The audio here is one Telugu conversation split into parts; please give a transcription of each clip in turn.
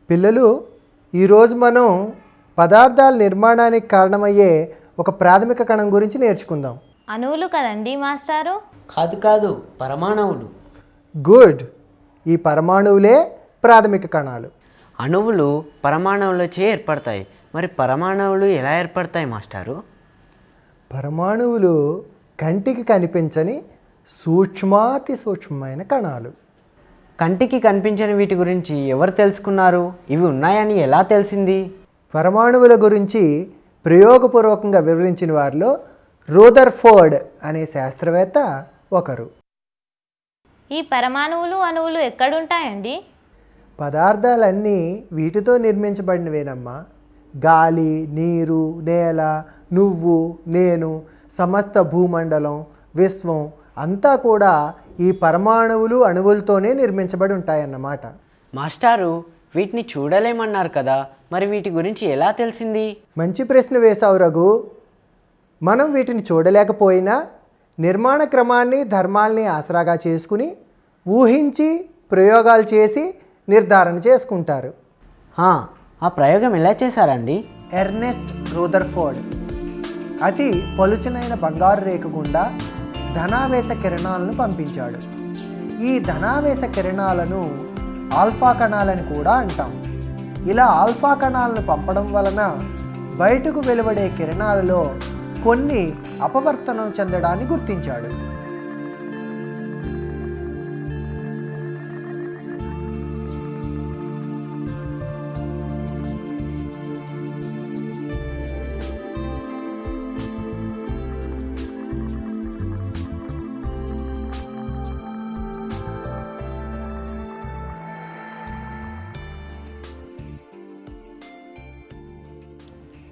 పిల్లలు, ఈరోజు మనం పదార్థాల నిర్మాణానికి కారణమయ్యే ఒక ప్రాథమిక కణం గురించి నేర్చుకుందాం. అణువులు కదండి మాస్టారు? కాదు, పరమాణువులు. గుడ్. ఈ పరమాణువులే ప్రాథమిక కణాలు. అణువులు పరమాణువులచే ఏర్పడతాయి. మరి పరమాణువులు ఎలా ఏర్పడతాయి మాస్టారు? పరమాణువులు కంటికి కనిపించని సూక్ష్మాతి సూక్ష్మమైన కణాలు. కంటికి కనిపించని వీటి గురించి ఎవరు తెలుసుకున్నారు? ఇవి ఉన్నాయని ఎలా తెలిసింది? పరమాణువుల గురించి ప్రయోగపూర్వకంగా వివరించిన వారిలో రూదర్ఫోర్డ్ అనే శాస్త్రవేత్త ఒకరు. ఈ పరమాణువులు అణువులు ఎక్కడుంటాయండి? పదార్థాలన్నీ వీటితో నిర్మించబడినవేనమ్మా. గాలి, నీరు, నేల, నువ్వు, నేను, సమస్త భూమండలం, విశ్వం అంతా కూడా ఈ పరమాణువులు అణువులతోనే నిర్మించబడి ఉంటాయన్నమాట. మాస్టారు, వీటిని చూడలేమన్నారు కదా, మరి వీటి గురించి ఎలా తెలిసింది? మంచి ప్రశ్న వేశావు రఘు. మనం వీటిని చూడలేకపోయినా నిర్మాణ క్రమాన్ని, ధర్మాల్ని ఆసరాగా చేసుకుని ఊహించి ప్రయోగాలు చేసి నిర్ధారణ చేసుకుంటారు. ఆ ప్రయోగం ఎలా చేశారండి? ఎర్నెస్ట్ రూదర్ఫోర్డ్ అతి పలుచనైన బంగారు రేఖ గుండా ధనావేశ కిరణాలను పంపించాడు. ఈ ధనావేశ కిరణాలను ఆల్ఫా కణాలని కూడా అంటాం. ఇలా ఆల్ఫా కణాలను పంపడం వలన బయటకు వెలువడే కిరణాలలో కొన్ని అపవర్తనం చెందడాన్ని గుర్తించాడు.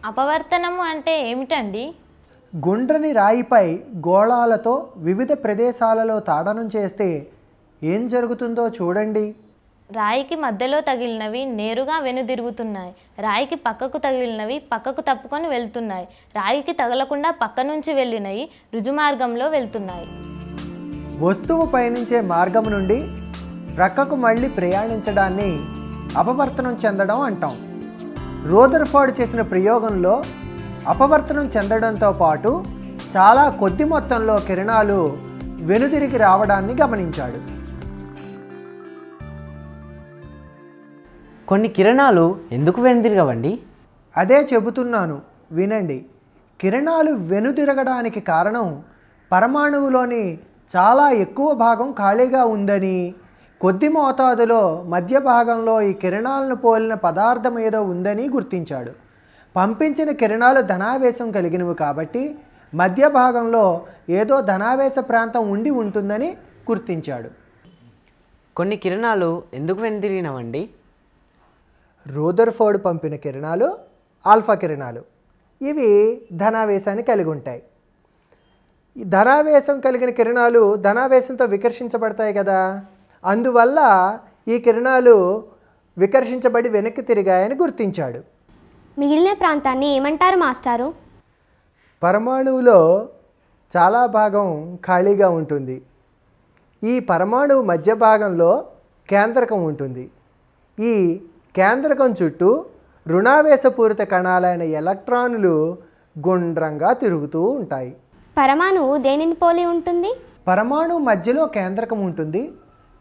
అపవర్తనము అంటే ఏమిటండి? గుండ్రని రాయిపై గోళాలతో వివిధ ప్రదేశాలలో తాడనం చేస్తే ఏం జరుగుతుందో చూడండి. రాయికి మధ్యలో తగిలినవి నేరుగా వెనుదిరుగుతున్నాయి. రాయికి పక్కకు తగిలినవి పక్కకు తప్పుకొని వెళ్తున్నాయి. రాయికి తగలకుండా పక్క నుంచి వెళ్ళినవి రుజుమార్గంలో వెళ్తున్నాయి. వస్తువు పయనించే మార్గం నుండి ప్రక్కకు మళ్ళీ ప్రయాణించడాన్ని అపవర్తనం చెందడం అంటాం. రూదర్ఫోర్డ్ చేసిన ప్రయోగంలో అపవర్తనం చెందడంతో పాటు చాలా కొద్ది మొత్తంలో కిరణాలు వెనుదిరిగి రావడాన్ని గమనించాడు. కొన్ని కిరణాలు ఎందుకు వెనుదిరగవండి? అదే చెబుతున్నాను, వినండి. కిరణాలు వెనుదిరగడానికి కారణం పరమాణువులోని చాలా ఎక్కువ భాగం ఖాళీగా ఉందని, కొద్ది మోతాదులో మధ్య భాగంలో ఈ కిరణాలను పోలిన పదార్థం ఏదో ఉందని గుర్తించాడు. పంపించిన కిరణాలు ధనావేశం కలిగినవి కాబట్టి మధ్య భాగంలో ఏదో ధనావేశ ప్రాంతం ఉండి ఉంటుందని గుర్తించాడు. కొన్ని కిరణాలు ఎందుకు వెనుదిరిగినవండి? రూదర్ఫోర్డ్ పంపిన కిరణాలు ఆల్ఫా కిరణాలు. ఇవి ధనావేశాన్ని కలిగి ఉంటాయి. ఈ ధనావేశం కలిగిన కిరణాలు ధనావేశంతో వికర్షించబడతాయి కదా, అందువల్ల ఈ కిరణాలు వికర్షించబడి వెనక్కి తిరిగాయని గుర్తించాడు. మిగిలిన ప్రాంతాన్ని ఏమంటారు మాస్టారు? పరమాణువులో చాలా భాగం ఖాళీగా ఉంటుంది. ఈ పరమాణువు మధ్య భాగంలో కేంద్రకం ఉంటుంది. ఈ కేంద్రకం చుట్టూ రుణావేశపూరిత కణాలైన ఎలక్ట్రానులు గుండ్రంగా తిరుగుతూ ఉంటాయి. పరమాణువు దేనిని పోలి ఉంటుంది? పరమాణువు మధ్యలో కేంద్రకం ఉంటుంది.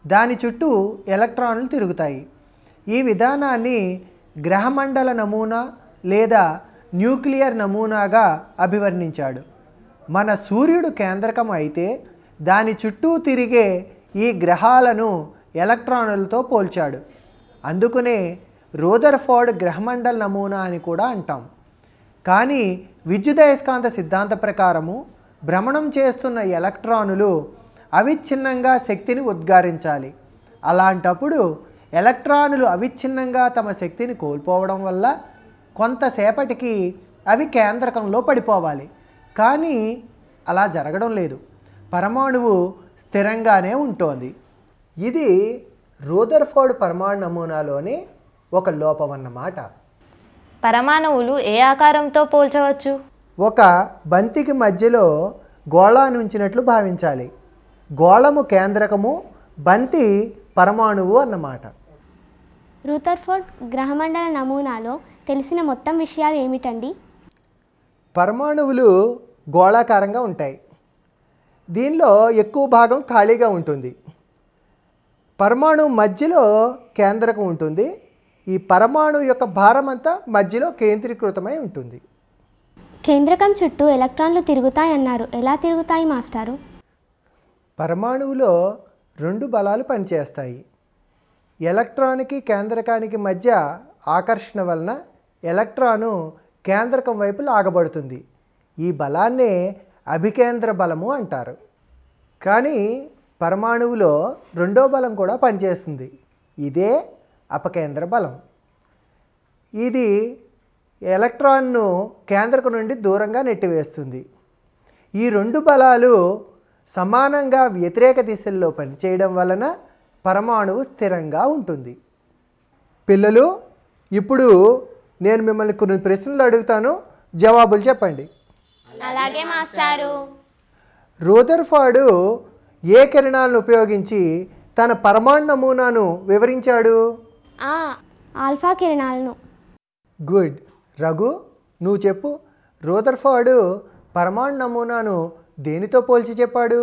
దాని చుట్టూ ఎలక్ట్రాన్లు తిరుగుతాయి. ఈ విధానాన్ని గ్రహమండల నమూనా లేదా న్యూక్లియర్ నమూనాగా అభివర్ణించాడు. మన సూర్యుడు కేంద్రకం అయితే దాని చుట్టూ తిరిగే ఈ గ్రహాలను ఎలక్ట్రానులతో పోల్చాడు. అందుకనే రూదర్ఫోర్డ్ గ్రహమండల నమూనా అని కూడా అంటాం. కానీ విద్యుదయస్కాంత సిద్ధాంత ప్రకారము భ్రమణం చేస్తున్న ఎలక్ట్రానులు అవిచ్ఛిన్నంగా శక్తిని ఉద్గారించాలి. అలాంటప్పుడు ఎలక్ట్రానులు అవిచ్ఛిన్నంగా తమ శక్తిని కోల్పోవడం వల్ల కొంతసేపటికి అవి కేంద్రకంలో పడిపోవాలి. కానీ అలా జరగడం లేదు. పరమాణువు స్థిరంగానే ఉంటోంది. ఇది రూదర్ఫోర్డ్ పరమాణు నమూనాలోని ఒక లోపం అన్నమాట. పరమాణువులు ఏ ఆకారంతో పోల్చవచ్చు? ఒక బంతికి మధ్యలో గోళాన్ని ఉంచినట్లు భావించాలి. గోళము కేంద్రకము, బంతి పరమాణువు అన్నమాట. రూదర్ఫోర్డ్ గ్రహమండల నమూనాలో తెలిసిన మొత్తం విషయాలు ఏమిటండి? పరమాణువులు గోళాకారంగా ఉంటాయి. దీనిలో ఎక్కువ భాగం ఖాళీగా ఉంటుంది. పరమాణువు మధ్యలో కేంద్రకం ఉంటుంది. ఈ పరమాణువు యొక్క భారం అంతా మధ్యలో కేంద్రీకృతమై ఉంటుంది. కేంద్రకం చుట్టూ ఎలక్ట్రాన్లు తిరుగుతాయన్నారు. ఎలా తిరుగుతాయి మాస్టారు? పరమాణువులో 2 బలాలు పనిచేస్తాయి. ఎలక్ట్రాన్కి కేంద్రకానికి మధ్య ఆకర్షణ వలన ఎలక్ట్రాను కేంద్రకం వైపు లాగబడుతుంది. ఈ బలాన్నే అభికేంద్ర బలము అంటారు. కానీ పరమాణువులో 2వ బలం కూడా పనిచేస్తుంది. ఇదే అపకేంద్ర బలం. ఇది ఎలక్ట్రాన్ను కేంద్రకం నుండి దూరంగా నెట్టివేస్తుంది. ఈ 2 బలాలు సమానంగా వ్యతిరేక దిశల్లో పనిచేయడం వలన పరమాణువు స్థిరంగా ఉంటుంది. పిల్లలు, ఇప్పుడు నేను మిమ్మల్ని కొన్ని ప్రశ్నలు అడుగుతాను, జవాబులు చెప్పండి. అలాగే మాస్టారు. రూదర్ఫోర్డ్ ఏ కిరణాలను ఉపయోగించి తన పరమాణు నమూనాను వివరించాడు? ఆల్ఫా కిరణాలను. గుడ్. రఘు, నువ్వు చెప్పు. రూదర్ఫోర్డ్ పరమాణు నమూనాను దేనితో పోల్చి చెప్పాడు?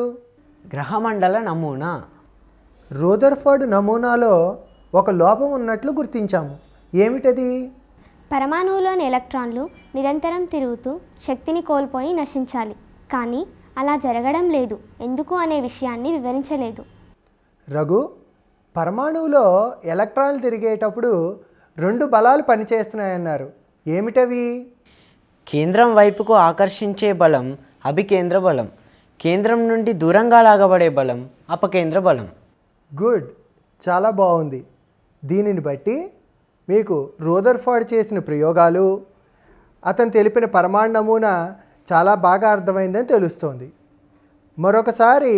గ్రహమండల నమూనా. రూదర్ఫోర్డ్ నమూనాలో ఒక లోపం ఉన్నట్లు గుర్తించాము. ఏమిటది? పరమాణువులోని ఎలక్ట్రాన్లు నిరంతరం తిరుగుతూ శక్తిని కోల్పోయి నశించాలి. కానీ అలా జరగడం లేదు. ఎందుకు అనే విషయాన్ని వివరించలేదు. రఘు, పరమాణువులో ఎలక్ట్రాన్లు తిరిగేటప్పుడు 2 బలాలు పనిచేస్తున్నాయన్నారు. ఏమిటవి? కేంద్రం వైపుకు ఆకర్షించే బలం అభికేంద్ర బలం, కేంద్రం నుండి దూరంగా లాగబడే బలం అపకేంద్ర బలం. గుడ్, చాలా బాగుంది. దీనిని బట్టి మీకు రూదర్ఫోర్డ్ చేసిన ప్రయోగాలు, అతను తెలిపిన పరమాణు నమూనా చాలా బాగా అర్థమైందని తెలుస్తోంది. మరొకసారి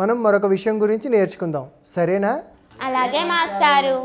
మనం మరొక విషయం గురించి నేర్చుకుందాం, సరేనా? అలాగే మాస్టారు.